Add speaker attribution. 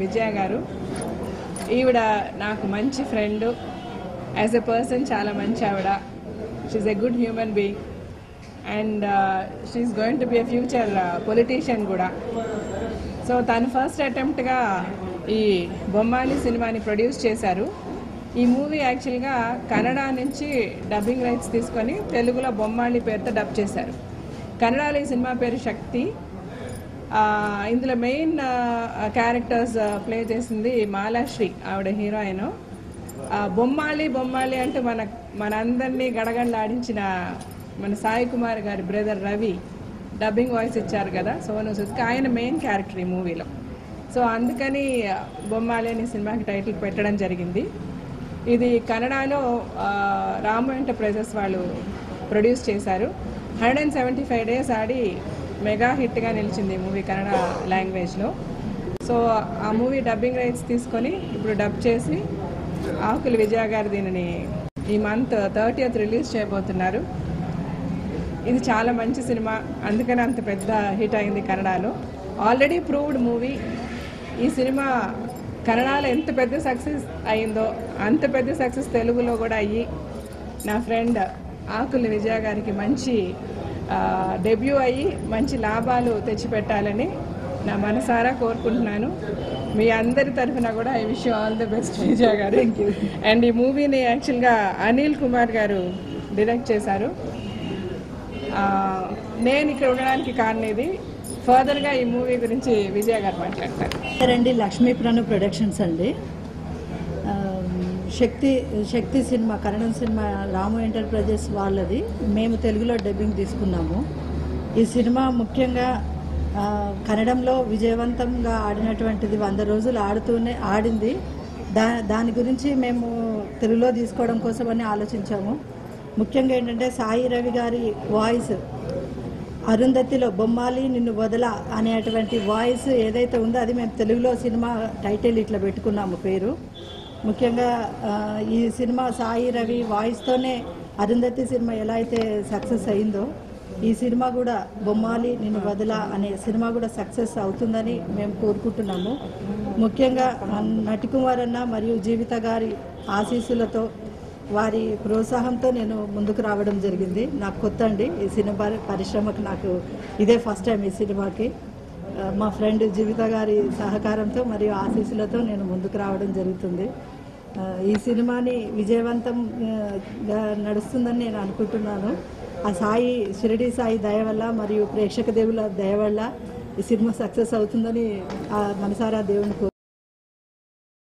Speaker 1: విజయ గారు ఈవిడ నాకు మంచి ఫ్రెండ్ యాజ్ ఎ పర్సన్ చాలా మంచి ఆవిడ she's a good human being and she's going to be a future politician కూడా. సో తను ఫస్ట్ అటెంప్ట్గా ఈ బొమ్మాలి సినిమాని ప్రొడ్యూస్ చేశారు. ఈ మూవీ యాక్చువల్గా కన్నడ నుంచి డబ్బింగ్ రైట్స్ తీసుకొని తెలుగులో బొమ్మాలి పేరుతో డబ్ చేశారు. కన్నడలో ఈ సినిమా పేరు శక్తి. ఇందులో మెయిన్ క్యారెక్టర్స్ ప్లే చేసింది మాలాశ్రీ, ఆవిడ హీరోయిన్. బొమ్మాలి అంటే మనందరినీ గడగడలాడించిన మన సాయి కుమార్ గారి బ్రదర్ రవి డబ్బింగ్ వాయిస్ ఇచ్చారు కదా, సోను సూద్, ఆయన మెయిన్ క్యారెక్టర్ ఈ మూవీలో. సో అందుకని బొమ్మాలి అనే సినిమాకి టైటిల్ పెట్టడం జరిగింది. ఇది కన్నడలో రాము ఎంటర్ప్రైజెస్ వాళ్ళు ప్రొడ్యూస్ చేశారు. 175 days ఆడి మెగా హిట్గా నిలిచింది ఈ మూవీ కన్నడ లాంగ్వేజ్లో. సో ఆ మూవీ డబ్బింగ్ రైట్స్ తీసుకొని ఇప్పుడు డబ్ చేసి ఆకుల విజయ గారు దీనిని ఈ మంత్ 30th రిలీజ్ చేయబోతున్నారు. ఇది చాలా మంచి సినిమా, అందుకని అంత పెద్ద హిట్ అయింది కన్నడలో. Already proved movie. ఈ సినిమా కన్నడలో ఎంత పెద్ద సక్సెస్ అయిందో అంత పెద్ద సక్సెస్ తెలుగులో కూడా అయ్యి నా ఫ్రెండ్ ఆకుల విజయ గారికి మంచి డెబ్యూ అయ్యి మంచి లాభాలు తెచ్చిపెట్టాలని నా మనసారా కోరుకుంటున్నాను. మీ అందరి తరఫున కూడా I wish you all the best Vijaya గారు. అండ్ ఈ మూవీని యాక్చువల్గా అనిల్ కుమార్ గారు డైరెక్ట్ చేశారు. నేను ఇక్కడ ఉండడానికి కారణం ఇది. ఫర్దర్గా ఈ మూవీ గురించి విజయ గారు మాట్లాడతారు.
Speaker 2: రండి, లక్ష్మీప్రణ ప్రొడక్షన్స్ అండి. శక్తి సినిమా కన్నడ సినిమా రాము ఎంటర్ప్రైజెస్ వాళ్ళది. మేము తెలుగులో డబ్బింగ్ తీసుకున్నాము. ఈ సినిమా ముఖ్యంగా కన్నడంలో విజయవంతంగా ఆడినటువంటిది. 100 రోజులు ఆడింది. దాని గురించి మేము తెలుగులో తీసుకోవడం కోసమని ఆలోచించాము. ముఖ్యంగా ఏంటంటే సాయి రవి గారి వాయిస్ అరుంధతిలో బొమ్మాలి నిన్ను వదల అనేటువంటి వాయిస్ ఏదైతే ఉందో అది మేము తెలుగులో సినిమా టైటిల్ ఇట్లా పెట్టుకున్నాము పేరు. ముఖ్యంగా ఈ సినిమా సాయి రవి వాయిస్తోనే అరుంధతి సినిమా ఎలా అయితే సక్సెస్ అయిందో ఈ సినిమా కూడా బొమ్మాలి నిన్ను వదల అనే సినిమా కూడా సక్సెస్ అవుతుందని మేము కోరుకుంటున్నాము. ముఖ్యంగా నటికుమార్ అన్న మరియు జీవిత గారి ఆశీస్సులతో వారి ప్రోత్సాహంతో నేను ముందుకు రావడం జరిగింది. నాకు కొత్త అండి ఈ సినిమా పరిశ్రమకు, నాకు ఇదే ఫస్ట్ టైం ఈ సినిమాకి. మా ఫ్రెండ్ జీవిత గారి సహకారంతో మరియు ఆశీస్సులతో నేను ముందుకు రావడం జరుగుతుంది. ఈ సినిమాని విజయవంతంగా నడుస్తుందని నేను అనుకుంటున్నాను. ఆ సాయి షిరిడి సాయి దయ వల్ల మరియు ప్రేక్షక దేవుల దయ వల్ల ఈ సినిమా సక్సెస్ అవుతుందని మనసారా దేవుని